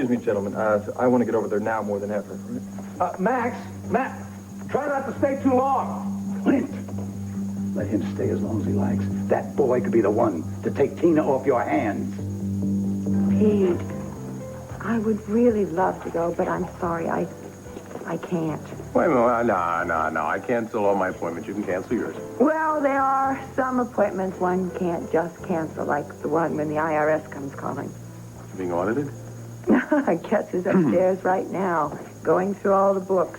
Excuse me, gentlemen. I want to get over there now more than ever. Max, try not to stay too long. Clint, let him stay as long as he likes. That boy could be the one to take Tina off your hands. Pete, I would really love to go, but I'm sorry, I can't. Wait a minute. No. I cancel all my appointments. You can cancel yours. Well, there are some appointments one can't just cancel, like the one when the IRS comes calling. You being audited? I guess he's upstairs right now, going through all the books.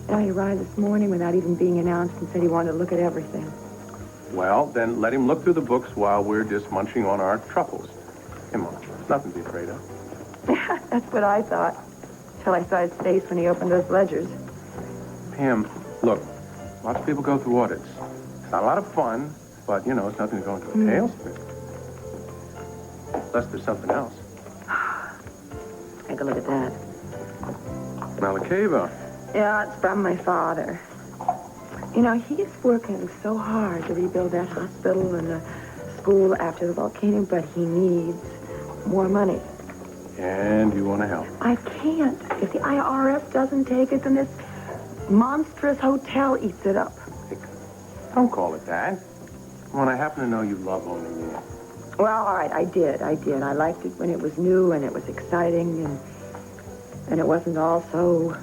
You know, he arrived this morning without even being announced and said he wanted to look at everything. Well, then let him look through the books while we're just munching on our truffles. Come on. There's nothing to be afraid of. That's what I thought, till I saw his face when he opened those ledgers. Pam, look, lots of people go through audits. It's not a lot of fun, but, you know, it's nothing to go into a tailspin. Unless there's something else. Take a look at that. Malakeva. Yeah, it's from my father. You know, he's working so hard to rebuild that hospital and the school after the volcano, but he needs more money. And you want to help? I can't. If the IRS doesn't take it, then this monstrous hotel eats it up. Don't call it that. When I happen to know you love owning me. Well, all right, I did. I liked it when it was new and it was exciting and it wasn't all so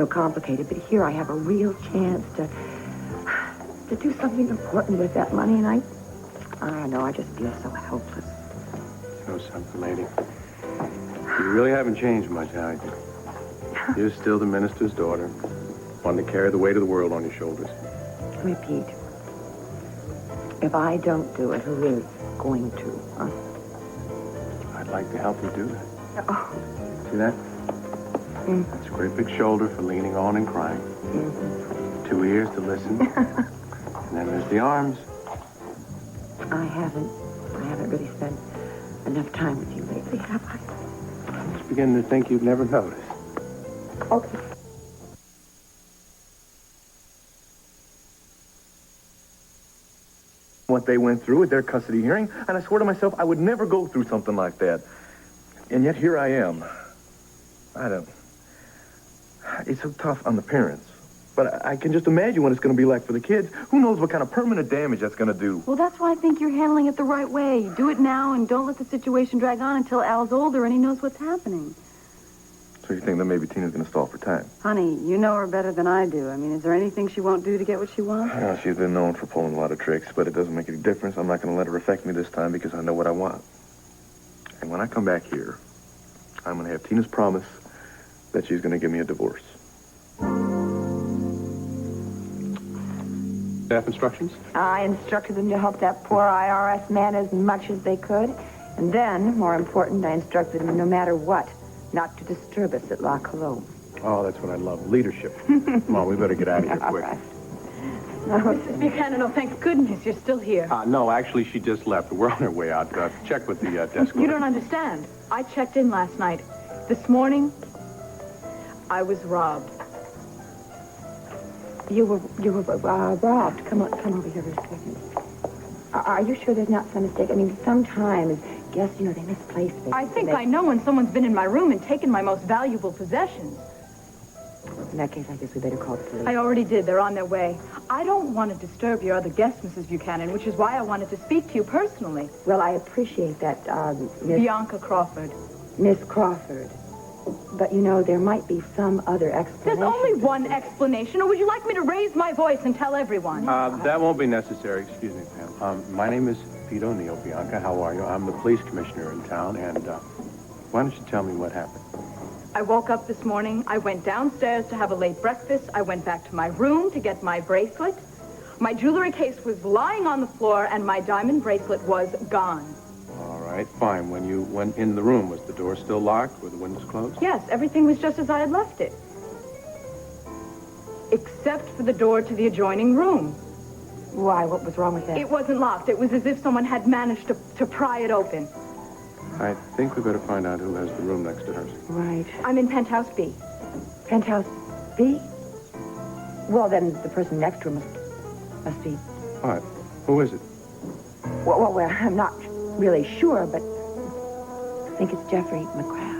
complicated. But here I have a real chance to do something important with that money, and I don't know, I just feel so helpless. You know something, lady? You really haven't changed much, have you? You're still the minister's daughter, one to carry the weight of the world on your shoulders. Repeat. If I don't do it, who is going to, huh? I'd like to help you do that. Oh. See that? That's a great big shoulder for leaning on and crying. 2 ears to listen. And then there's the arms. I haven't really spent enough time with you lately, have I? I'm just beginning to think you'd never notice. Okay. What they went through at their custody hearing, and I swear to myself I would never go through something like that. And yet here I am. It's so tough on the parents. But I can just imagine what it's going to be like for the kids. Who knows what kind of permanent damage that's going to do. Well, that's why I think you're handling it the right way. You do it now and don't let the situation drag on until Al's older and he knows what's happening. So you think that maybe Tina's going to stall for time? Honey, you know her better than I do. I mean, is there anything she won't do to get what she wants? Well, she's been known for pulling a lot of tricks, but it doesn't make any difference. I'm not going to let her affect me this time because I know what I want. And when I come back here, I'm going to have Tina's promise that she's going to give me a divorce. Staff instructions? I instructed them to help that poor IRS man as much as they could. And then, more important, I instructed them no matter what, not to disturb us at La Colombe. Oh, that's what I love. Leadership. Come on, we better get out of here quick. Right. Mrs. Buchanan, oh, thank goodness you're still here. No, actually, she just left. We're on our way out. Check with the desk. You don't understand. I checked in last night. This morning, I was robbed. You were robbed. Come over here for a second. Are you sure there's not some mistake? I mean, sometimes guests, you know, they misplace things. I think I know when someone's been in my room and taken my most valuable possessions. In that case, I guess we better call the police. I already did. They're on their way. I don't want to disturb your other guests, Mrs. Buchanan, which is why I wanted to speak to you personally. Well, I appreciate that, Bianca Crawford. Miss Crawford. But, you know, there might be some other explanation. There's only one explanation, or would you like me to raise my voice and tell everyone? That won't be necessary. Excuse me, Pam. My name is Pete O'Neill, Bianca. How are you? I'm the police commissioner in town, and why don't you tell me what happened? I woke up this morning. I went downstairs to have a late breakfast. I went back to my room to get my bracelet. My jewelry case was lying on the floor, and my diamond bracelet was gone. All right, fine. When you went in the room, was the door still locked? Were the windows closed? Yes, everything was just as I had left it. Except for the door to the adjoining room. Why? What was wrong with that? It wasn't locked. It was as if someone had managed to pry it open. I think we better find out who has the room next to hers. Right. I'm in penthouse B. Penthouse B? Well, then the person next to her must be... All right. Who is it? Well, I'm not really sure, but I think it's Jeffrey McGrath.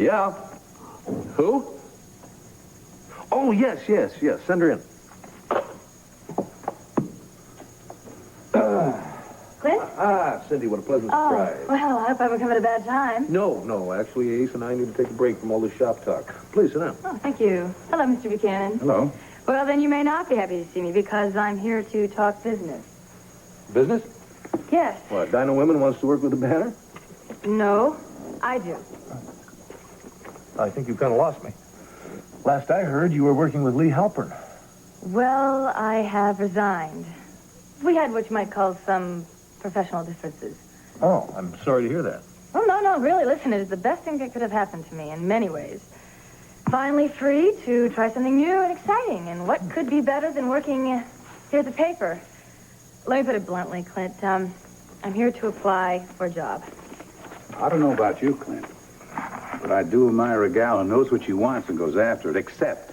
Yeah. Who? Oh, yes. Send her in. Clint? Cindy, what a pleasant surprise. Well, I hope I haven't come at a bad time. No. Actually, Ace and I need to take a break from all this shop talk. Please, sit down. Oh, thank you. Hello, Mr. Buchanan. Hello. Well, then you may not be happy to see me because I'm here to talk business. Business? Yes. What, Dinah Women wants to work with the banner? No, I do. I think you kind of lost me. Last I heard, you were working with Lee Halpern. Well, I have resigned. We had what you might call some professional differences. Oh, I'm sorry to hear that. Oh, no, really. Listen, it is the best thing that could have happened to me in many ways. Finally free to try something new and exciting. And what could be better than working here at the paper? Let me put it bluntly, Clint. I'm here to apply for a job. I don't know about you, Clint, but I do admire a gal who knows what she wants and goes after it, except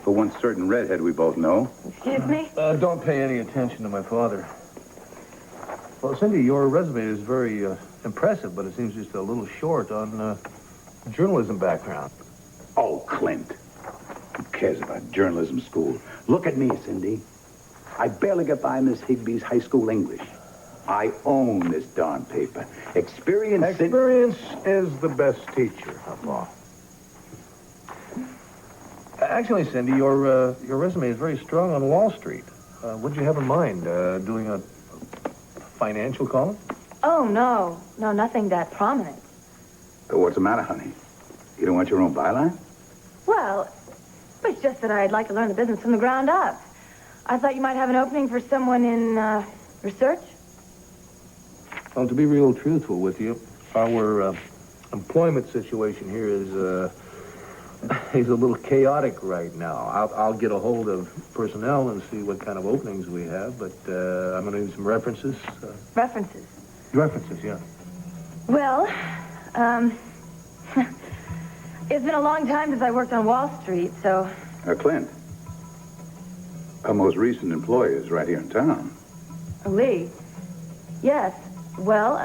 for one certain redhead we both know. Excuse me? Don't pay any attention to my father. Well, Cindy, your resume is very impressive, but it seems just a little short on a journalism background. Oh, Clint. Who cares about journalism school? Look at me, Cindy. I barely get by Miss Higby's high school English. I own this darn paper. Experience is the best teacher of all. Actually, Cindy, your resume is very strong on Wall Street. What did you have in mind? Doing a financial column? Oh, no. No, nothing that prominent. What's the matter, honey? You don't want your own byline? Well, it's just that I'd like to learn the business from the ground up. I thought you might have an opening for someone in research. Well, to be real truthful with you, our employment situation here is a little chaotic right now. I'll get a hold of personnel and see what kind of openings we have, but I'm going to need some references. References? References, yeah. Well, it's been a long time since I worked on Wall Street, so... Clint. Our most recent employer is right here in town. Lee? Yes. Well,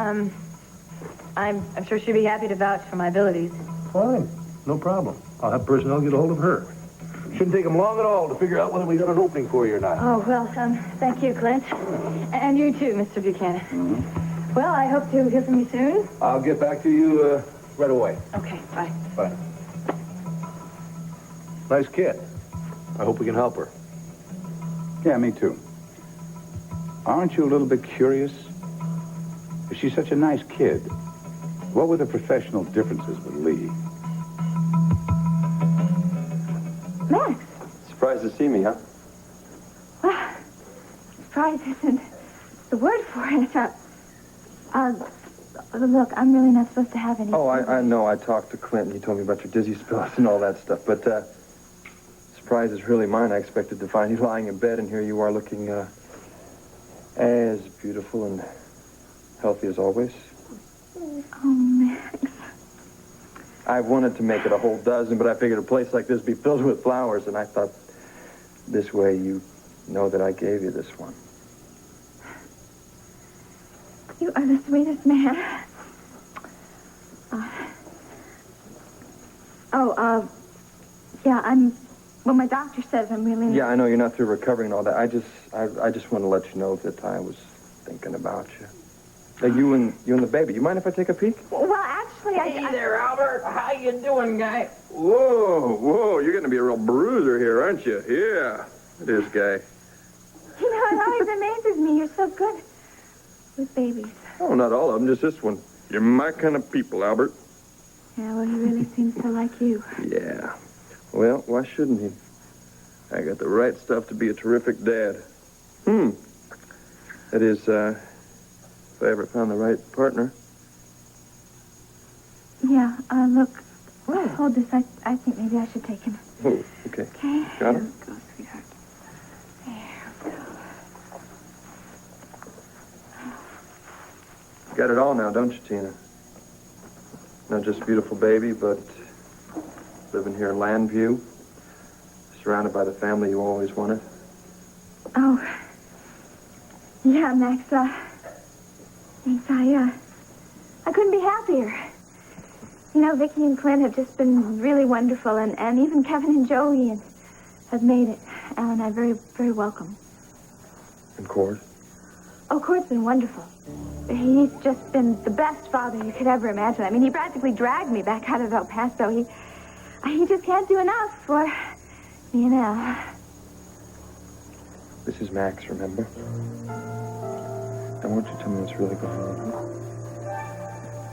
I'm sure she'd be happy to vouch for my abilities. Fine. No problem. I'll have personnel get a hold of her. Shouldn't take them long at all to figure out whether we got an opening for you or not. Oh, well, thank you, Clint. And you too, Mr. Buchanan. Mm-hmm. Well, I hope to hear from you soon. I'll get back to you right away. Okay, bye. Bye. Nice kid. I hope we can help her. Yeah, me too. Aren't you a little bit curious? If she's such a nice kid, what were the professional differences with Lee? Max. Surprised to see me, huh? Well, surprise isn't the word for it. Look, I'm really not supposed to have any... Oh, I know. I talked to Clint. He told me about your dizzy spells and all that stuff. But surprise is really mine. I expected to find you lying in bed, and here you are looking as beautiful and healthy as always. Oh, Max. I wanted to make it a whole dozen, but I figured a place like this would be filled with flowers, and I thought this way you know that I gave you this one. You are the sweetest man. Well, my doctor says I'm really... Yeah, I know you're not through recovering and all that. I just want to let you know that I was thinking about you. You and the baby. You mind if I take a peek? Well, actually, Hey there, Albert. How you doing, guy? Whoa, you're going to be a real bruiser here, aren't you? Yeah, it is, guy. You know, it always amazes me. You're so good with babies. Oh, not all of them, just this one. You're my kind of people, Albert. Yeah, well, he really seems to like you. Yeah. Well, why shouldn't he? I got the right stuff to be a terrific dad. That is, if I ever found the right partner. Yeah, look, hold this. I think maybe I should take him. Oh, okay. Okay? Got it? Here we go, sweetheart. There we go. You got it all now, don't you, Tina? Not just a beautiful baby, but living here in Landview, surrounded by the family you always wanted. Oh, yeah, Max, thanks, I couldn't be happier. You know, Vicki and Clint have just been really wonderful, and even Kevin and Joey have made it. Al and I very, very welcome. And Cord? Oh, Cord's been wonderful. He's just been the best father you could ever imagine. I mean, he practically dragged me back out of El Paso. He just can't do enough for me and Al. This is Max, remember? I want you to tell me what's really going on.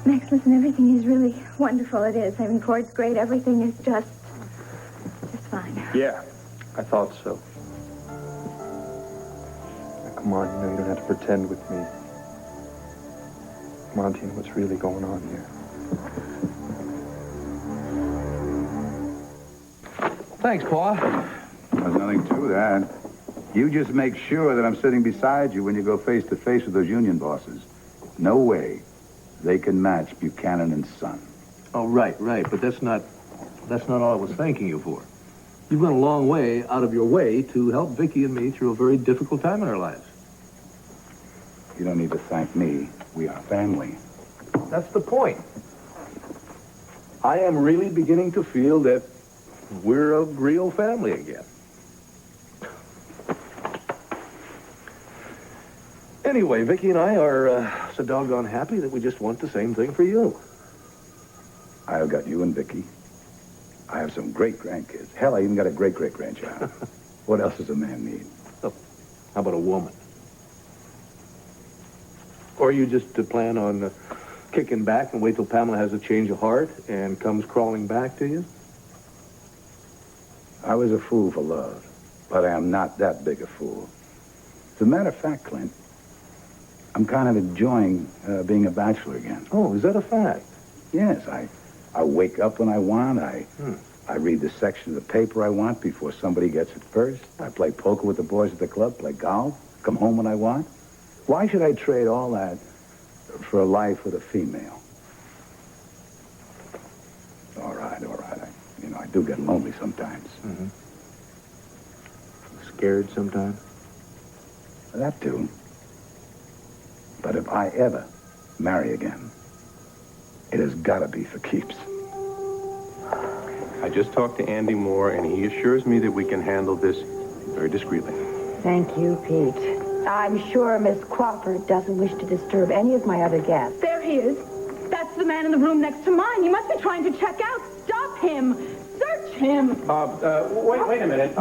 Max, listen, everything is really wonderful. It is. I mean, Cord's great. Everything is just fine. Yeah, I thought so. Now, come on, you know you don't have to pretend with me. Come on, Tina, what's really going on here? Thanks, Paul. There's nothing to that. You just make sure that I'm sitting beside you when you go face to face with those union bosses. No way they can match Buchanan and Son. Oh, right. But that's not all I was thanking you for. You've gone a long way out of your way to help Vicki and me through a very difficult time in our lives. You don't need to thank me. We are family. That's the point. I am really beginning to feel that we're a real family again. Anyway, Vicki and I are so doggone happy that we just want the same thing for you. I've got you and Vicki. I have some great grandkids. Hell, I even got a great-great-grandchild. What else does a man need? Oh, how about a woman? Or you just plan on kicking back and wait till Pamela has a change of heart and comes crawling back to you? I was a fool for love, but I am not that big a fool. As a matter of fact, Clint, I'm kind of enjoying being a bachelor again. Oh, is that a fact? Yes, I wake up when I want. I read the section of the paper I want before somebody gets it first. I play poker with the boys at the club, play golf, come home when I want. Why should I trade all that for a life with a female? All right. I do get lonely sometimes. Mm-hmm. Scared sometimes? That too. But if I ever marry again, it has got to be for keeps. I just talked to Andy Moore, and he assures me that we can handle this very discreetly. Thank you, Pete. I'm sure Miss Crawford doesn't wish to disturb any of my other guests. There he is. That's the man in the room next to mine. He must be trying to check out. Stop him. Search him. Wait a minute.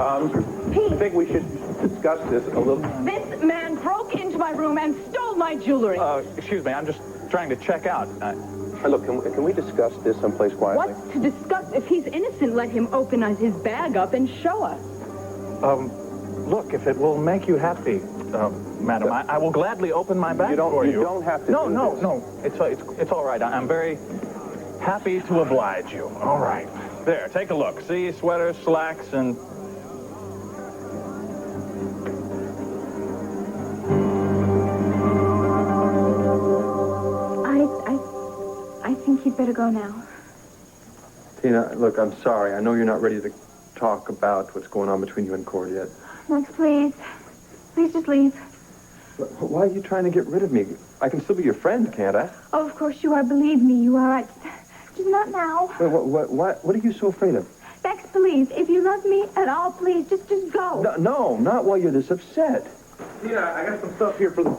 Pete. I think we should discuss this a little. This man broke into my room and stole my jewelry. Excuse me, I'm just trying to check out. Look, can we discuss this someplace quietly? What's to discuss? If he's innocent, let him open his bag up and show us. Look, if it will make you happy, madam, I will gladly open my bag for you. You don't have to. No. It's all right. I'm very happy to oblige you. All right. There, take a look. See, sweaters, slacks, and... I think you'd better go now. Tina, look, I'm sorry. I know you're not ready to talk about what's going on between you and Cord yet. Max, please. Please just leave. Why are you trying to get rid of me? I can still be your friend, can't I? Oh, of course you are. Believe me, you are. Just not now. Wait, what are you so afraid of? Max, please. If you love me at all, please, just go. No, not while you're this upset. Tina, I got some stuff here for the...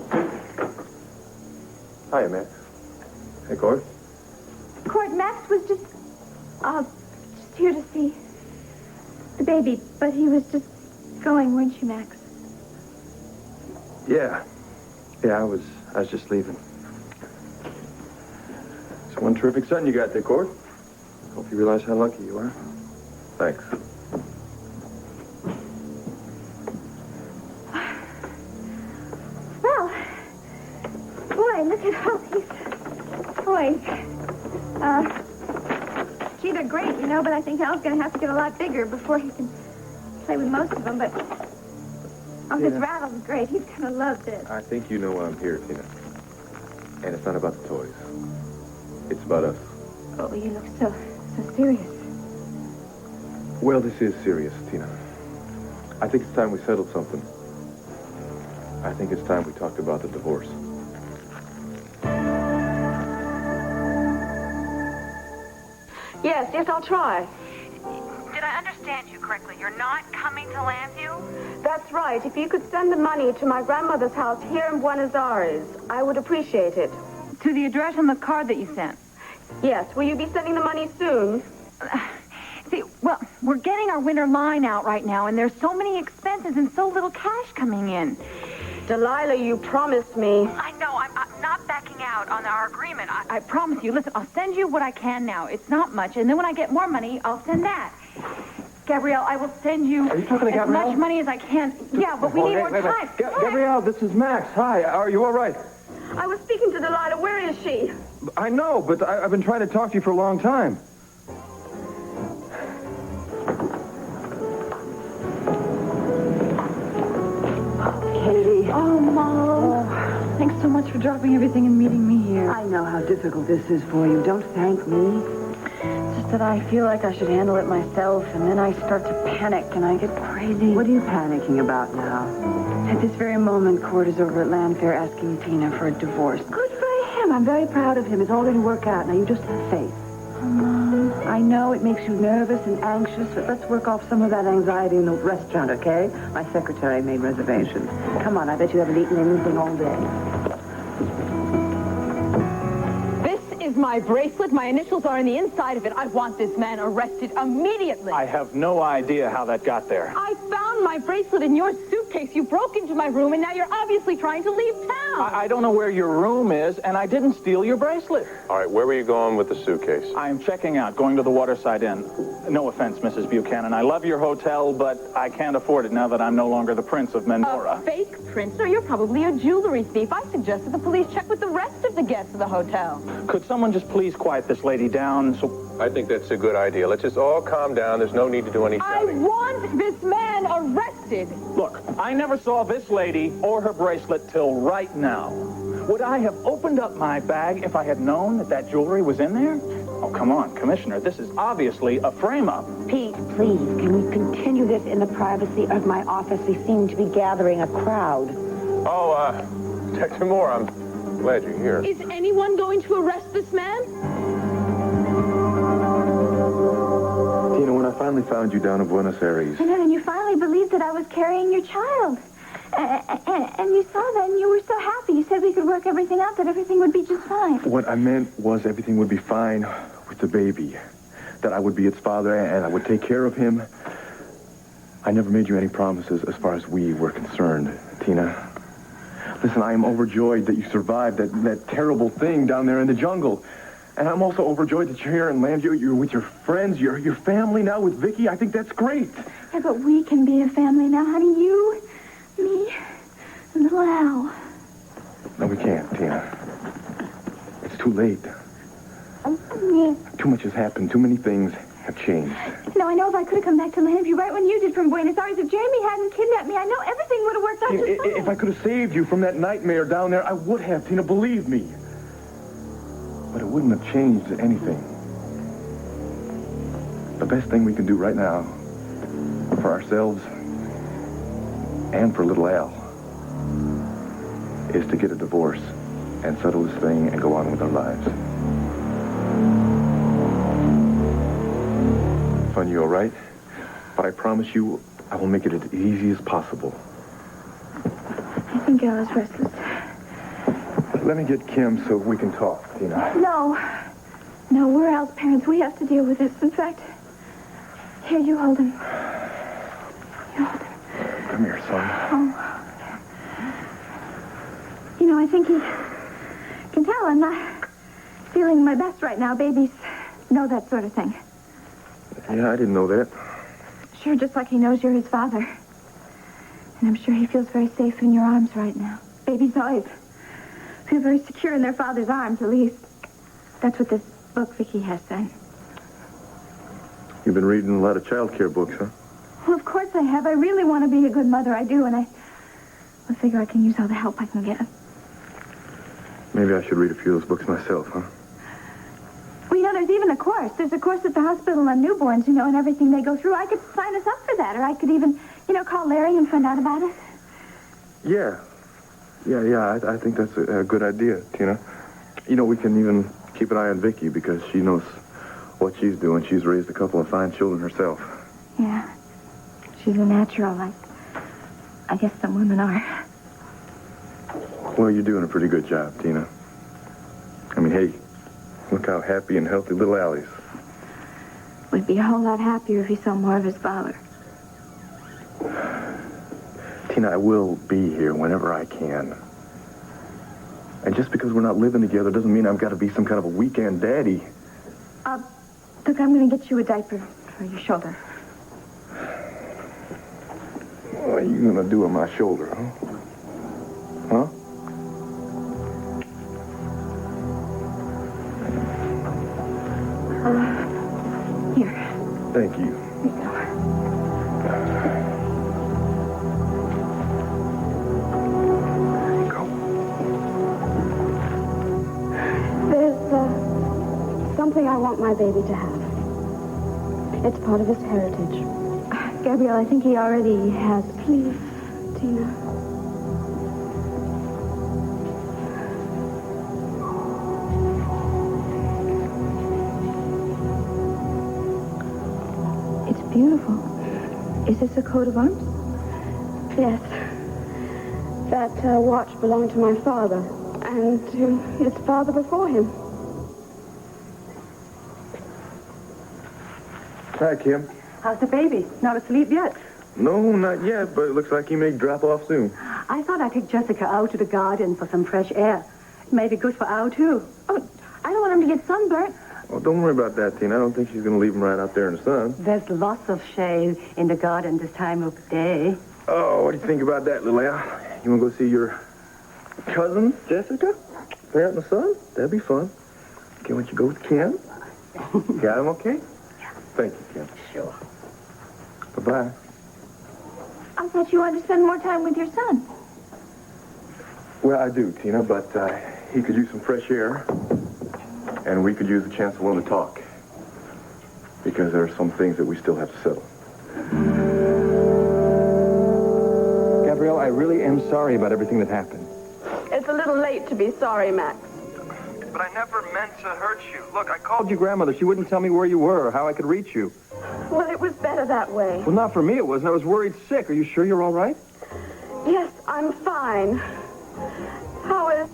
Hiya, Max. Hey, Cord. Cord, Max was just here to see the baby, but he was just going, weren't you, Max? Yeah, I was just leaving. It's one terrific son you got there, Cord. Hope you realize how lucky you are. Thanks. Well, boy, look at all these toys. Gee, they're great, but I think Al's going to have to get a lot bigger before he can play with most of them, but... Oh, this rattle's great. He's going to love this. I think you know why I'm here, Tina. And it's not about the toys. It's about us. Oh, you look so serious. Well, this is serious, Tina. I think it's time we settled something. I think it's time we talked about the divorce. Yes, I'll try. Did I understand you correctly? You're not coming to Landview? That's right. If you could send the money to my grandmother's house here in Buenos Aires, I would appreciate it. To the address on the card that you sent. Yes, will you be sending the money soon? See, well, we're getting our winter line out right now, and there's so many expenses and so little cash coming in. Delilah, you promised me. I know. I'm not backing out on our agreement. I promise you. Listen, I'll send you what I can now. It's not much. And then when I get more money, I'll send that. Gabrielle, I will send you, Are you talking to as Gabrielle? much money as I can. Yeah, but we need more time. Gabrielle, this is Max. Hi, are you all right? I was speaking to Delilah. Where is she? I know, but I've been trying to talk to you for a long time. Katie. Oh, Mom. Thanks so much for dropping everything and meeting me here. I know how difficult this is for you. Don't thank me. Just that I feel like I should handle it myself, and then I start to panic, and I get crazy. What are you panicking about now? At this very moment, Court is over at Landfair asking Tina for a divorce. Good for him. I'm very proud of him. It's all going to work out. Now, you just have faith. Oh, Mom. I know it makes you nervous and anxious, but let's work off some of that anxiety in the restaurant, okay? My secretary made reservations. Come on, I bet you haven't eaten anything all day. This is my bracelet. My initials are on the inside of it. I want this man arrested immediately. I have no idea how that got there. I found my bracelet in your suitcase. You broke into my room, and now you're obviously trying to leave town. I don't know where your room is, and I didn't steal your bracelet. All right, where were you going with the suitcase? I'm checking out, going to the Waterside Inn. No offense, Mrs. Buchanan. I love your hotel, but I can't afford it now that I'm no longer the Prince of Mendora. A fake prince? No, you're probably a jewelry thief. I suggested the police check with the rest of the guests of the hotel. Could someone just please quiet this lady down so... I think that's a good idea. Let's just all calm down. There's no need to do any I shouting. want this man arrested. Look, I never saw this lady or her bracelet till right now. Would I have opened up my bag if I had known that that jewelry was in there? Oh, come on, Commissioner. This is obviously a frame-up. Pete, please, can we continue this in the privacy of my office? We seem to be gathering a crowd. Oh, Detective Moore, I'm glad you're here. Is anyone going to arrest this man? Tina, when I finally found you down in Buenos Aires, And you finally believed that I was carrying your child. And you saw that, and you were so happy. You said we could work everything out, that everything would be just fine. what I meant was everything would be fine with the baby. That I would be its father and I would take care of him. I never made you any promises as far as we were concerned, Tina. Listen, I am overjoyed that you survived that terrible thing down there in the jungle. And I'm also overjoyed that you're here in Landview. You're with your friends, your family now with Vicky. I think that's great. Yeah, but we can be a family now, honey. You, me, and little Al. No, we can't, Tina. It's too late. Yeah. Too much has happened. Too many things have changed. No, I know if I could have come back to Landview right when you did from Buenos Aires, if Jamie hadn't kidnapped me, I know everything would have worked out just fine. If I could have saved you from that nightmare down there, I would have, Tina. Believe me. But it wouldn't have changed anything. The best thing we can do right now, for ourselves and for little Al, is to get a divorce and settle this thing and go on with our lives. Fun, you all right? But I promise you, I will make it as easy as possible. I think Al is restless. Let me get Kim so we can talk, Tina. No, we're Al's parents. We have to deal with this. In fact, here, you hold him. You hold him. Come here, son. Oh. You know, I think he can tell I'm not feeling my best right now. Babies know that sort of thing. Yeah, I didn't know that. Sure, just like he knows you're his father. And I'm sure he feels very safe in your arms right now. Babies always feel very secure in their father's arms, at least. That's what this book Vicky has said. You've been reading a lot of child care books, huh? Well, of course I have. I really want to be a good mother. I do, and I figure I can use all the help I can get. Maybe I should read a few of those books myself, huh? Well, you know, there's even a course. There's a course at the hospital on newborns, you know, and everything they go through. I could sign us up for that, or I could even, you know, call Larry and find out about it. Yeah. I think that's a good idea, Tina. You know, we can even keep an eye on Vicky because she knows what she's doing. She's raised a couple of fine children herself. Yeah. She's a natural, like I guess some women are. Well, you're doing a pretty good job, Tina. I mean, hey, look how happy and healthy little Allie's. Would be a whole lot happier if he saw more of his father. Tina, I will be here whenever I can. And just because we're not living together doesn't mean I've got to be some kind of a weekend daddy. Look, I'm going to get you a diaper for your shoulder. What are you going to do on my shoulder, huh? Huh? Here. Thank you. Here you go. There you go. There's something I want my baby to have. It's part of his heritage. Gabrielle, I think he already has. Please, Tina. It's beautiful. Is this a coat of arms? Yes. That watch belonged to my father, and to his father before him. Hi, Kim. How's the baby? Not asleep yet? No, not yet, but it looks like he may drop off soon. I thought I'd take Jessica out to the garden for some fresh air. It may be good for Al, too. Oh, I don't want him to get sunburnt. Well, don't worry about that, Tina. I don't think she's going to leave him right out there in the sun. There's lots of shade in the garden this time of day. Oh, what do you think about that, little Al? You want to go see your cousin, Jessica? There out in the sun? That'd be fun. Okay, why don't you go with Kim? Got him okay? Yeah. Thank you, Kim. Sure. Bye-bye. I thought you wanted to spend more time with your son. Well, I do, Tina, but he could use some fresh air, and we could use a chance alone to talk. Because there are some things that we still have to settle. Gabrielle, I really am sorry about everything that happened. It's a little late to be sorry, Max. But I never meant to hurt you. Look, I called your grandmother. She wouldn't tell me where you were or how I could reach you. Well, it was better that way. Well, not for me it wasn't. I was worried sick. Are you sure you're all right? Yes, I'm fine. How is...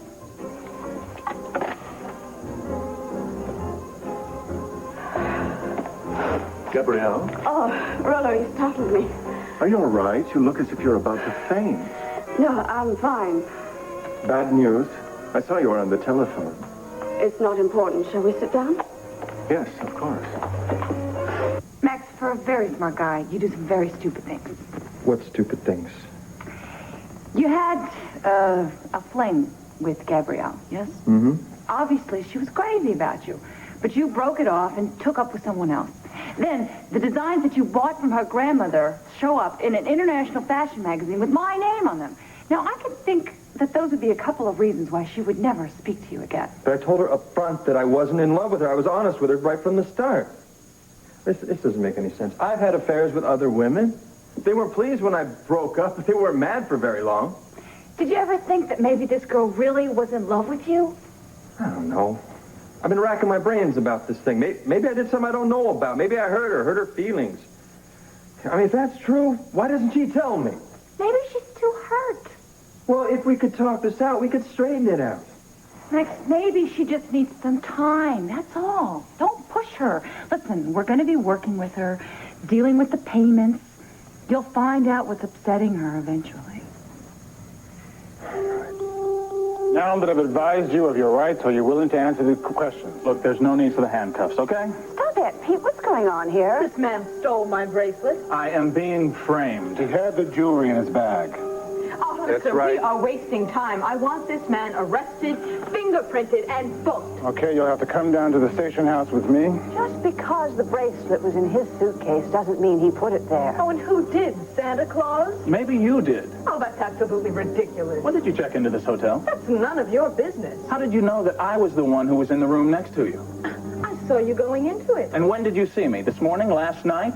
Gabrielle, Oh, Rollo, you startled me. are you all right? You look as if you're about to faint. No, I'm fine. Bad news. I saw you were on the telephone. It's not important. Shall we sit down? Yes, of course. Max, for a very smart guy, you do some very stupid things. What stupid things? You had a fling with Gabrielle, yes? Mm-hmm. Obviously, she was crazy about you. But you broke it off and took up with someone else. Then, the designs that you bought from her grandmother show up in an international fashion magazine with my name on them. Now, I can think that those would be a couple of reasons why she would never speak to you again. But I told her up front that I wasn't in love with her. I was honest with her right from the start. This doesn't make any sense. I've had affairs with other women. They weren't pleased when I broke up, but they weren't mad for very long. Did you ever think that maybe this girl really was in love with you? I don't know. I've been racking my brains about this thing. Maybe I did something I don't know about. Maybe I hurt her feelings. I mean, if that's true, why doesn't she tell me? Maybe she's too hurt. Well, if we could talk this out, we could straighten it out. Max, maybe she just needs some time. That's all. Don't push her. Listen, we're going to be working with her, dealing with the payments. You'll find out what's upsetting her eventually. Now that I've advised you of your rights, are you willing to answer the questions? Look, there's no need for the handcuffs, okay? Stop it, Pete. What's going on here? This man stole my bracelet. I am being framed. He had the jewelry in his bag. Oh, That's listen, right. we are wasting time. I want this man arrested, fingerprinted, and booked. Okay, you'll have to come down to the station house with me. Just because the bracelet was in his suitcase doesn't mean he put it there. Oh, and who did? Santa Claus? Maybe you did. Oh, that's absolutely ridiculous. When did you check into this hotel? That's none of your business. How did you know that I was the one who was in the room next to you? I saw you going into it. And when did you see me? This morning? Last night?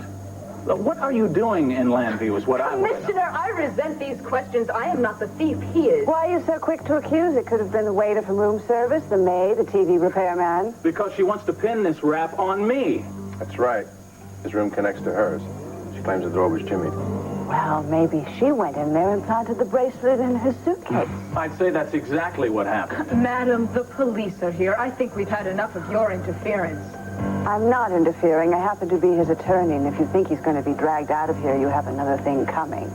What are you doing in Landview is what I want to know. Commissioner, I resent these questions. I am not the thief. He is. Why are you so quick to accuse? It could have been the waiter from room service, the maid, the TV repairman. Because she wants to pin this rap on me. That's right. His room connects to hers. She claims the door was jimmied. Well, maybe she went in there and planted the bracelet in his suitcase. I'd say that's exactly what happened. Madam, the police are here. I think we've had enough of your interference. I'm not interfering. I happen to be his attorney, and if you think he's going to be dragged out of here, you have another thing coming.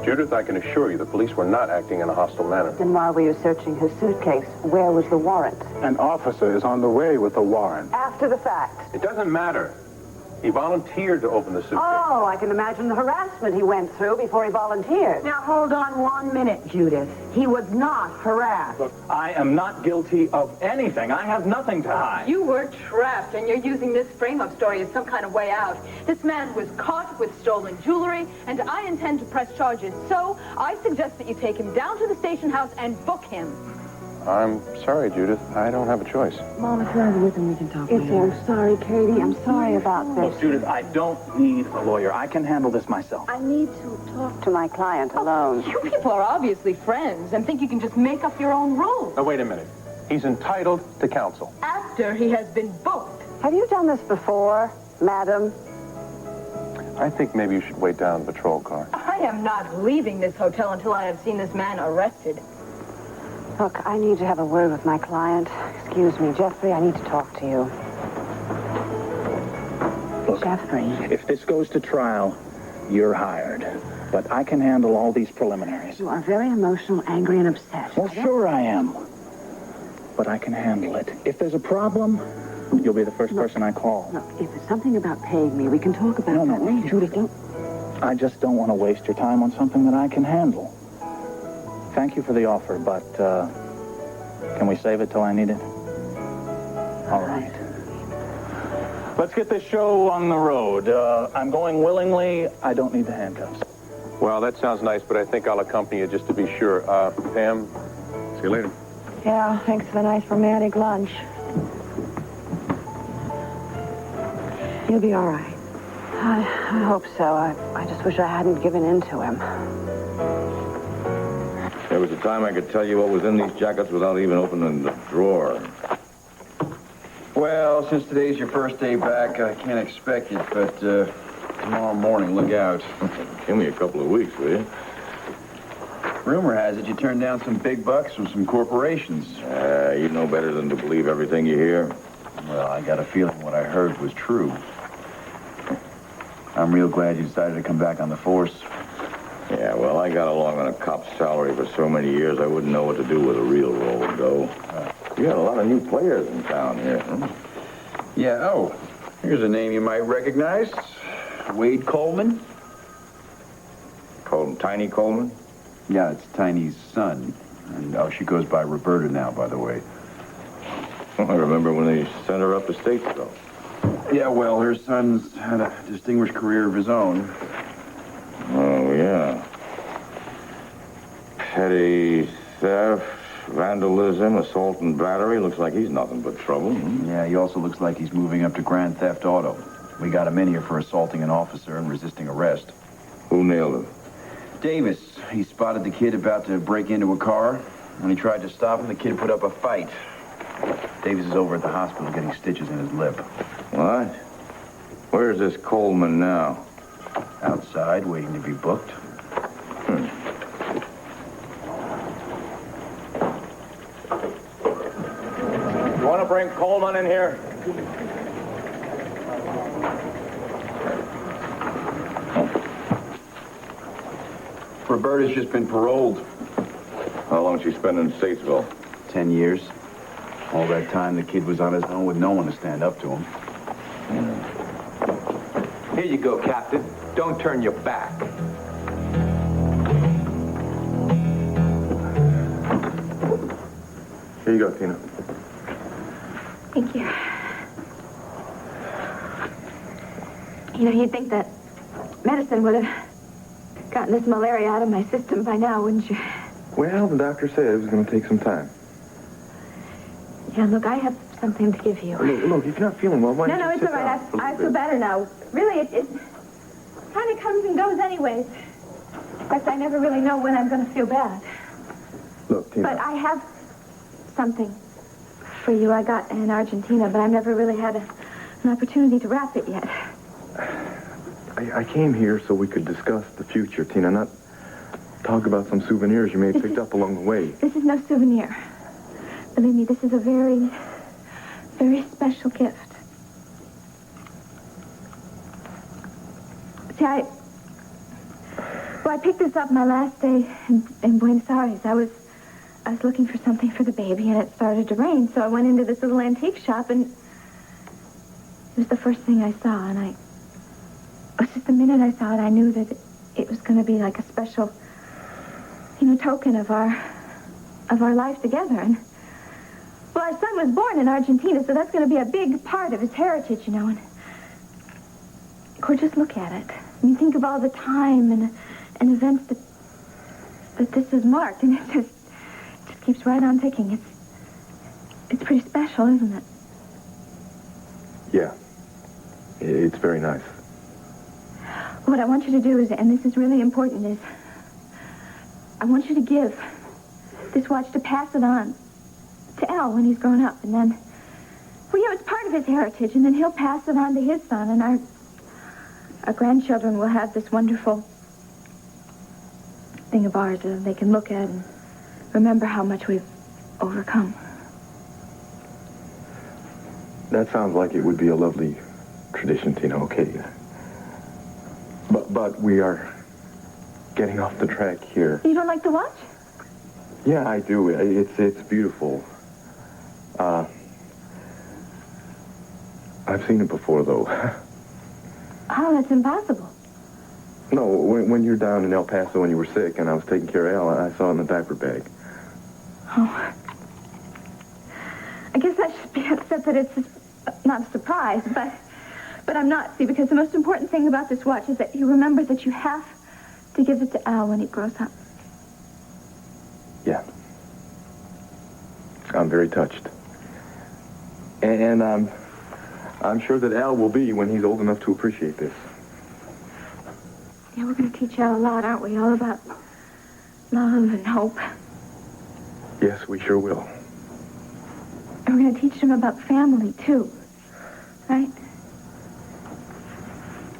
Judith, I can assure you the police were not acting in a hostile manner. Then why were you searching his suitcase? Where was the warrant? An officer is on the way with a warrant. After the fact. It doesn't matter. He volunteered to open the suitcase. Oh, I can imagine the harassment he went through before he volunteered. Now, hold on 1 minute, Judith. He was not harassed. Look, I am not guilty of anything. I have nothing to hide. You were trapped, and you're using this frame-up story as some kind of way out. This man was caught with stolen jewelry, and I intend to press charges. So, I suggest that you take him down to the station house and book him. I'm sorry, Judith. I don't have a choice. Mom, if you're not with him, we can talk I'm later. sorry, Katie. I'm sorry about this. Look, Judith, I don't need a lawyer. I can handle this myself. I need to talk to my client alone. You people are obviously friends and think you can just make up your own rules. Now, wait a minute. He's entitled to counsel. After he has been booked. Have you done this before, madam? I think maybe you should wait down the patrol car. I am not leaving this hotel until I have seen this man arrested. Look, I need to have a word with my client. Excuse me, Jeffrey, I need to talk to you. Look, Jeffrey. if this goes to trial, you're hired. But I can handle all these preliminaries. You are very emotional, angry, and upset. Well, sure I am. But I can handle it. If there's a problem, you'll be the first person I call. Look, if it's something about paying me, we can talk about that later. Judith, don't. I just don't want to waste your time on something that I can handle. Thank you for the offer, but can we save it till I need it? All right. Let's get this show on the road. I'm going willingly. I don't need the handcuffs. Well, that sounds nice, but I think I'll accompany you just to be sure. Pam, see you later. Yeah, thanks for the nice romantic lunch. You'll be all right. I hope so. I just wish I hadn't given in to him. There was a time I could tell you what was in these jackets without even opening the drawer. Well, since today's your first day back, I can't expect it, but tomorrow morning, look out. Give me a couple of weeks, will you? Rumor has it you turned down some big bucks from some corporations. You know better than to believe everything you hear. Well, I got a feeling what I heard was true. I'm real glad you decided to come back on the force. Yeah, well, I got along on a cop's salary for so many years, I wouldn't know what to do with a real role, though. You got a lot of new players in town here, huh? Yeah, oh, here's a name you might recognize. Wade Coleman. Tiny Coleman? Yeah, it's Tiny's son. And, she goes by Roberta now, by the way. I remember when they sent her up the States, though. Yeah, well, her son's had a distinguished career of his own. Oh, yeah. Petty theft, vandalism, assault and battery. Looks like he's nothing but trouble. Yeah, he also looks like he's moving up to Grand Theft Auto. We got him in here for assaulting an officer and resisting arrest. Who nailed him? Davis. He spotted the kid about to break into a car. When he tried to stop him, the kid put up a fight. Davis is over at the hospital getting stitches in his lip. What? Where's this Coleman now? Outside, waiting to be booked. You want to bring Coleman in here? Roberta's just been paroled. How long she spent in Statesville? 10 years. All that time, the kid was on his own with no one to stand up to him. Here you go, Captain. Don't turn your back. Here you go, Tina. Thank you. You know, you'd think that medicine would have gotten this malaria out of my system by now, wouldn't you? Well, the doctor said it was going to take some time. Yeah, look, I have something to give you. Look, if you're not feeling well, why No, don't you it's sit all right. down for a I little feel bit? better now. Really, it kind of comes and goes anyways. In fact, I never really know when I'm going to feel bad. Look, Tina. But I have something for you I got in Argentina, but I've never really had an opportunity to wrap it yet. I came here so we could discuss the future, Tina, not talk about some souvenirs you may have picked up along the way. This is no souvenir. Believe me, this is a very, very special gift. See, I picked this up my last day in Buenos Aires. I was looking for something for the baby, and it started to rain, so I went into this little antique shop, and it was the first thing I saw, and it was just the minute I saw it, I knew that it was going to be like a special, token of our life together. And well, our son was born in Argentina, so that's going to be a big part of his heritage, And just look at it. I mean, think of all the time and events that this has marked, and it just keeps right on ticking. It's pretty special, isn't it? Yeah. It's very nice. What I want you to do is, and this is really important, is I want you to give this watch, to pass it on to Al when he's grown up, and then, well, it's part of his heritage, and then he'll pass it on to his son, and our grandchildren will have this wonderful thing of ours that they can look at and remember how much we've overcome. That sounds like it would be a lovely tradition, Tina, okay. But we are getting off the track here. You don't like the watch? Yeah, I do. It's beautiful. I've seen it before, though. Oh, that's impossible. No, when you're down in El Paso when you were sick and I was taking care of Al, I saw it in the diaper bag. Oh. I guess I should be upset that it's not a surprise, but I'm not, see, because the most important thing about this watch is that you remember that you have to give it to Al when he grows up. Yeah. I'm very touched. And I'm sure that Al will be when he's old enough to appreciate this. Yeah, we're going to teach Al a lot, aren't we? All about love and hope. Yes, we sure will. And we're going to teach him about family, too. Right?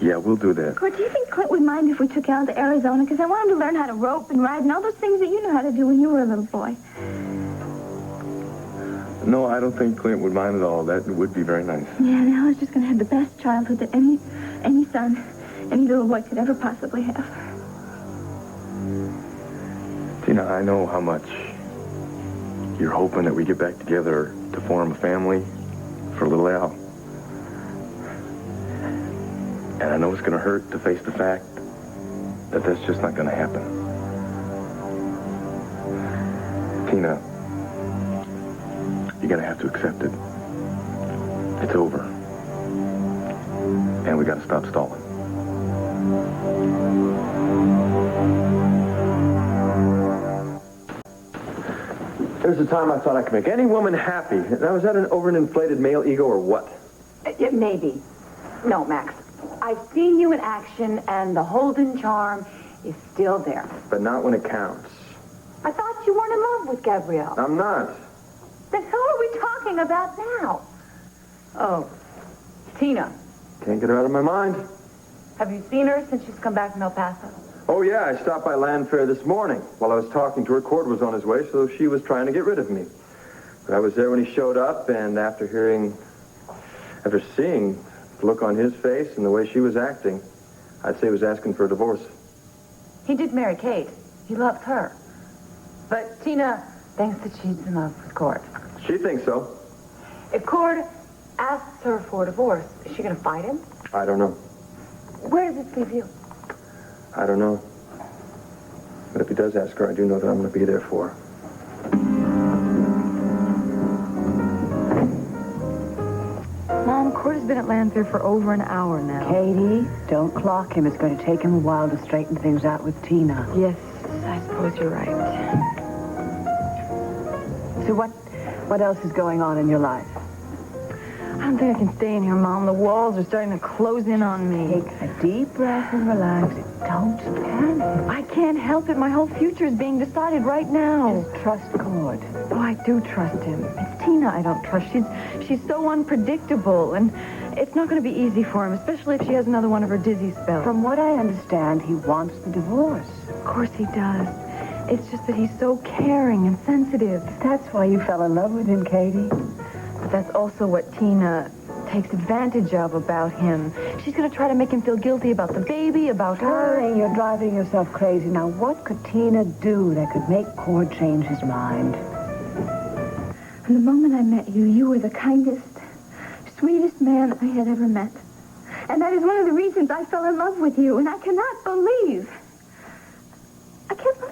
Yeah, we'll do that. Court, do you think Clint would mind if we took Al to Arizona? Because I want him to learn how to rope and ride and all those things that you knew how to do when you were a little boy. No, I don't think Clint would mind at all. That would be very nice. Yeah, and Al is just going to have the best childhood that any son, any little boy could ever possibly have. Tina, I know how much you're hoping that we get back together to form a family for little Al. And I know it's going to hurt to face the fact that that's just not going to happen. Tina, you're going to have to accept it. It's over. And we got to stop stalling. There's a time I thought I could make any woman happy. Now, is that over an inflated male ego or what? Maybe. No, Max. I've seen you in action, and the Holden charm is still there. But not when it counts. I thought you weren't in love with Gabrielle. I'm not. Then who are we talking about now? Oh, Tina. Can't get her out of my mind. Have you seen her since she's come back from El Paso? Oh, yeah, I stopped by Landfair this morning. While I was talking to her, Cord was on his way, so she was trying to get rid of me. But I was there when he showed up, and after seeing the look on his face and the way she was acting, I'd say he was asking for a divorce. He did marry Kate. He loved her. But Tina thinks that she's in love with Cord. She thinks so. If Cord asks her for a divorce, is she going to fight him? I don't know. Where does this leave you? I don't know. But if he does ask her, I do know that I'm going to be there for her. Mom, Cord has been at Landfair for over an hour now. Katie, don't clock him. It's going to take him a while to straighten things out with Tina. Yes, I suppose you're right. So what else is going on in your life? I don't think I can stay in here, Mom. The walls are starting to close in on me. Take a deep breath and relax. Don't panic. I can't help it. My whole future is being decided right now. Just trust God. Oh, I do trust him. It's Tina I don't trust. She's so unpredictable, and it's not going to be easy for him, especially if she has another one of her dizzy spells. From what I understand, he wants the divorce. Of course he does. It's just that he's so caring and sensitive. That's why you fell in love with him, Katie. But that's also what Tina takes advantage of about him. She's going to try to make him feel guilty about the baby, about her. Darling, you're driving yourself crazy. Now, what could Tina do that could make Cord change his mind? From the moment I met you, you were the kindest, sweetest man I had ever met. And that is one of the reasons I fell in love with you. And I can't believe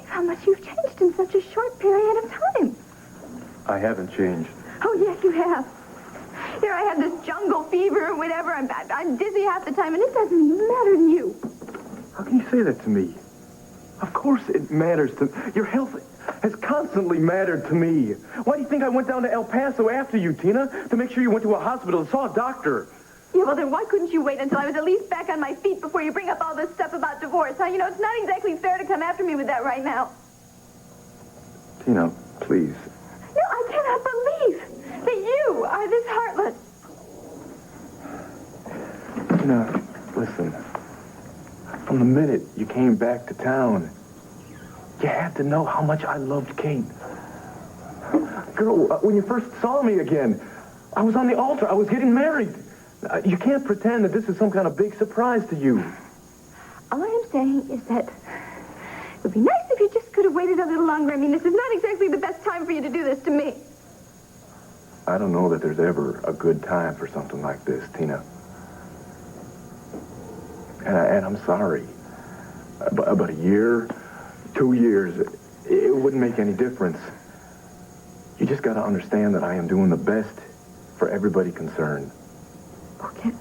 how much you've changed in such a short period of time. I haven't changed. Oh, yes, you have. Here I have this jungle fever or whatever. I'm dizzy half the time, and it doesn't even matter to you. How can you say that to me? Of course it matters to... Your health has constantly mattered to me. Why do you think I went down to El Paso after you, Tina? To make sure you went to a hospital and saw a doctor. Yeah, well, then why couldn't you wait until I was at least back on my feet before you bring up all this stuff about divorce, huh? You know, it's not exactly fair to come after me with that right now. Tina, please. No, I cannot believe that you are this heartless. Tina, listen. From the minute you came back to town, you had to know how much I loved Kate. Girl, when you first saw me again, I was on the altar. I was getting married. You can't pretend that this is some kind of big surprise to you. All I am saying is that it would be nice if you just could have waited a little longer. I mean, this is not exactly the best time for you to do this to me. I don't know that there's ever a good time for something like this, Tina. And I'm sorry. But a year, 2 years, it wouldn't make any difference. You just got to understand that I am doing the best for everybody concerned. Okay.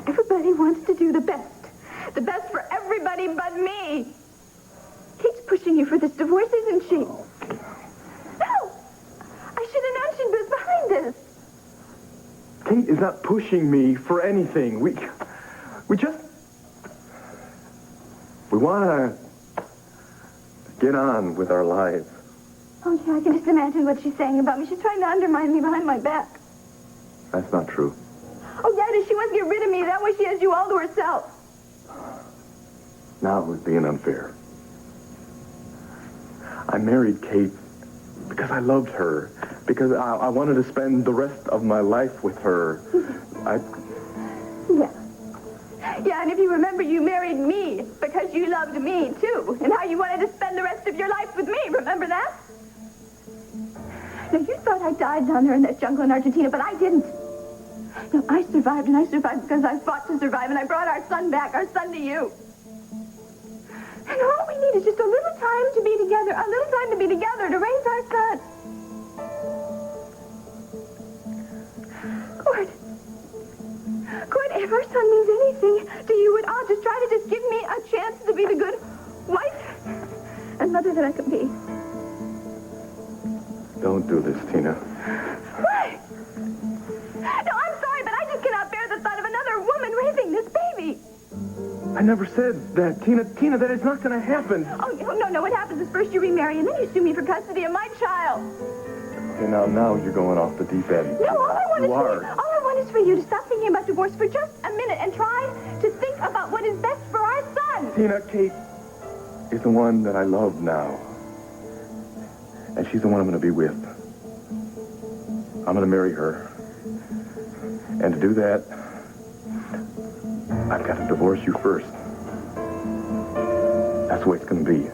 Everybody wants to do the best. The best for everybody but me. Kate's pushing you for this divorce, isn't she? Oh, no! I should have known she'd be behind this. Kate is not pushing me for anything. We want to get on with our lives. Oh, yeah, I can just imagine what she's saying about me. She's trying to undermine me behind my back. That's not true. Oh, Daddy, she wants to get rid of me. That way she has you all to herself. Now who's being unfair? I married Kate because I loved her, because I wanted to spend the rest of my life with her. Yeah. Yeah, and if you remember, you married me because you loved me, too, and how you wanted to spend the rest of your life with me. Remember that? Now, you thought I died down there in that jungle in Argentina, but I didn't. No, I survived, and I survived because I fought to survive, and I brought our son back, our son to you. And all we need is just a little time to be together, to raise our son. Cord, if our son means anything to you at all, just try to just give me a chance to be the good wife and mother that I could be. Don't do this, Tina. Why? No, I'm sorry, but I just cannot bear the thought of another woman raising this baby. I never said that, Tina. Tina, that is not going to happen. Oh, no. What happens is first you remarry, and then you sue me for custody of my child. Okay, now you're going off the deep end. No, all I want is for you to stop thinking about divorce for just a minute and try to think about what is best for our son. Tina, Kate is the one that I love now. And she's the one I'm going to be with. I'm going to marry her. And to do that, I've got to divorce you first. That's the way it's going to be.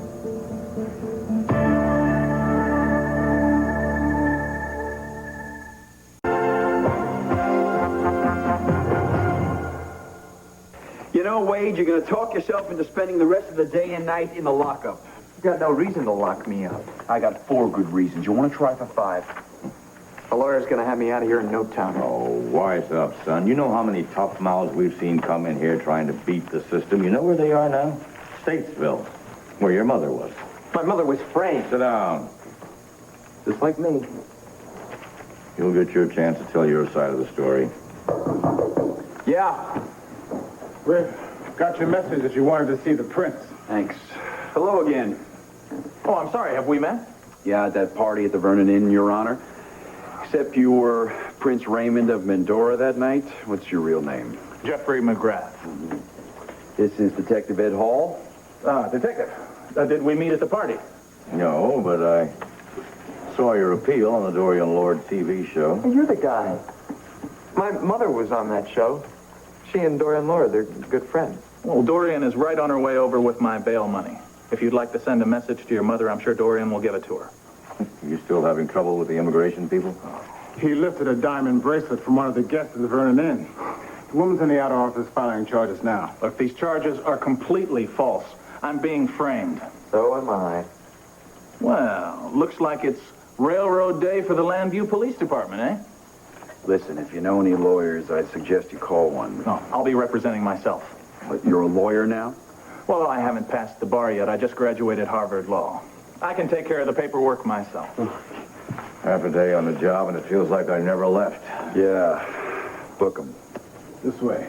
You know, Wade, you're going to talk yourself into spending the rest of the day and night in the lockup. You got no reason to lock me up. I got 4 good reasons. You want to try for 5? The lawyer's going to have me out of here in no time. Oh, wise up, son. You know how many tough mouths we've seen come in here trying to beat the system. You know where they are now? Statesville, where your mother was. My mother was framed. Sit down. Just like me. You'll get your chance to tell your side of the story. Yeah. We've got your message that you wanted to see the prince. Thanks. Hello again. Oh, I'm sorry. Have we met? Yeah, at that party at the Vernon Inn, Your Honor. Except you were Prince Raymond of Mendora that night. What's your real name? Jeffrey McGrath. This is Detective Ed Hall. Detective. Did we meet at the party? No, but I saw your appeal on the Dorian Lord TV show. Hey, you're the guy. My mother was on that show. She and Dorian Laura, they're good friends. Well, Dorian is right on her way over with my bail money. If you'd like to send a message to your mother, I'm sure Dorian will give it to her. You still having trouble with the immigration people? He lifted a diamond bracelet from one of the guests at the Vernon Inn. The woman's in the outer office filing charges now. Look, these charges are completely false. I'm being framed. So am I. Well, looks like it's railroad day for the Landview Police Department, eh? Listen, if you know any lawyers, I suggest you call one. No, I'll be representing myself. What, you're a lawyer now? Well, I haven't passed the bar yet. I just graduated Harvard Law. I can take care of the paperwork myself. Half a day on the job, and it feels like I never left. Yeah. Book 'em. This way.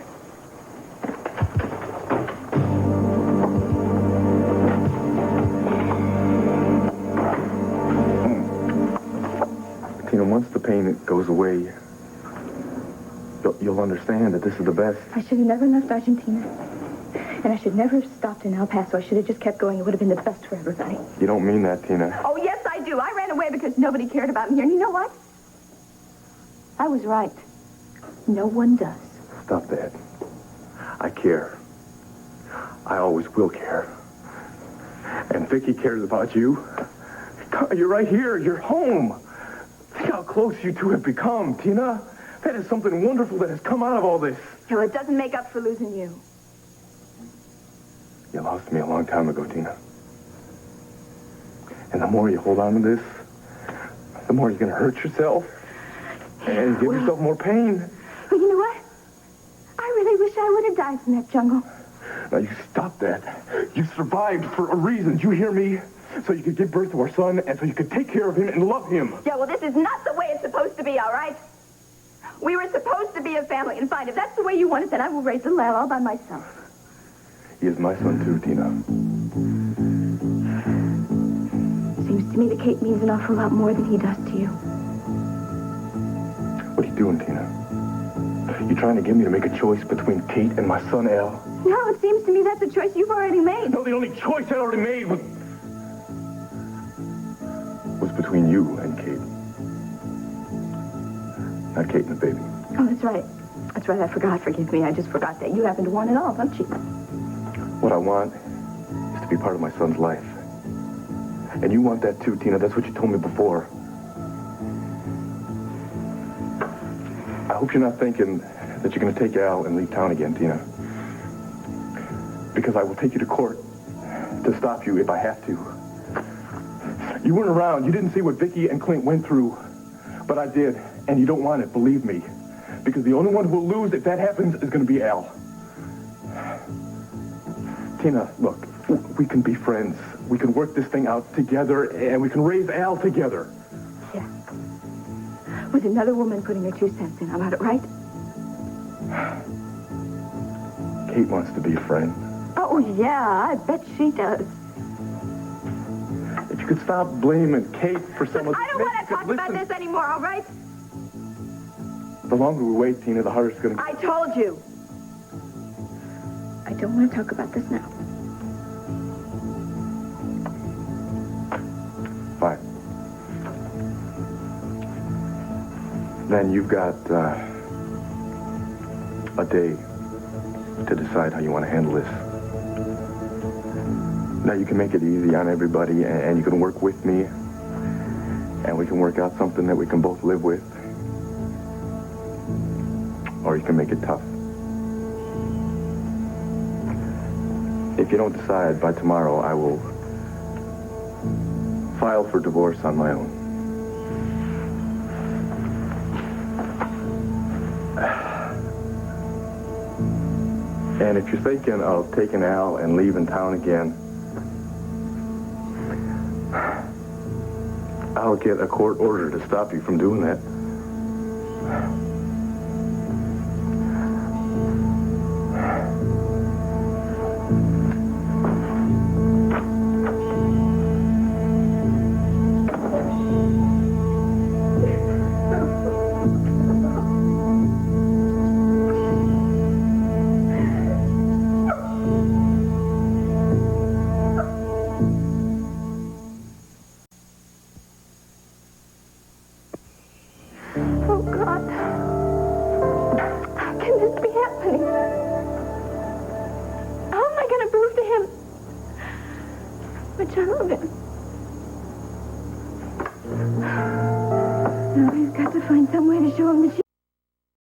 Tina, once the pain goes away, you'll understand that this is the best. I should have never left Argentina. And I should never have stopped in El Paso. I should have just kept going. It would have been the best for everybody. You don't mean that, Tina. Oh, yes, I do. I ran away because nobody cared about me here. And you know what? I was right. No one does. Stop that. I care. I always will care. And Vicky cares about you. You're right here. You're home. Think how close you two have become, Tina. That is something wonderful that has come out of all this. No, it doesn't make up for losing you. You lost me a long time ago, Tina. And the more you hold on to this, the more you're going to hurt yourself and give yourself more pain. Well, you know what? I really wish I would have died in that jungle. Now, you stop that. You survived for a reason. You hear me? So you could give birth to our son and so you could take care of him and love him. Yeah, well, this is not the way it's supposed to be, all right? We were supposed to be a family, and fine, if that's the way you want it, then I will raise little Al all by myself. He is my son, too, Tina. Seems to me that Kate means an awful lot more than he does to you. What are you doing, Tina? You trying to get me to make a choice between Kate and my son, Al? No, it seems to me that's a choice you've already made. No, the only choice I already made was between you and Kate. Not Kate and the baby. Oh, that's right. That's right, I forgot. Forgive me, I just forgot that. You happen to want it all, don't you? What I want is to be part of my son's life. And you want that too, Tina. That's what you told me before. I hope you're not thinking that you're going to take Al and leave town again, Tina. Because I will take you to court to stop you if I have to. You weren't around. You didn't see what Vicky and Clint went through. But I did. And you don't want it, believe me. Because the only one who will lose if that happens is going to be Al. Tina, look, we can be friends. We can work this thing out together, and we can raise Al together. Yeah. With another woman putting her 2 cents in. I got it right? Kate wants to be a friend. Oh, yeah, I bet she does. If you could stop blaming Kate for some of the... I don't want to talk about this anymore, all right? The longer we wait, Tina, the harder it's going to be. I told you. I don't want to talk about this now. Fine. Then you've got a day to decide how you want to handle this. Now, you can make it easy on everybody, and you can work with me, and we can work out something that we can both live with. Or you can make it tough. If you don't decide by tomorrow, I will file for divorce on my own. And if you're thinking of taking Al and leaving town again, I'll get a court order to stop you from doing that. Oh, God. How can this be happening? How am I going to prove to him much I love him? Now I've got to find some way to show him that she...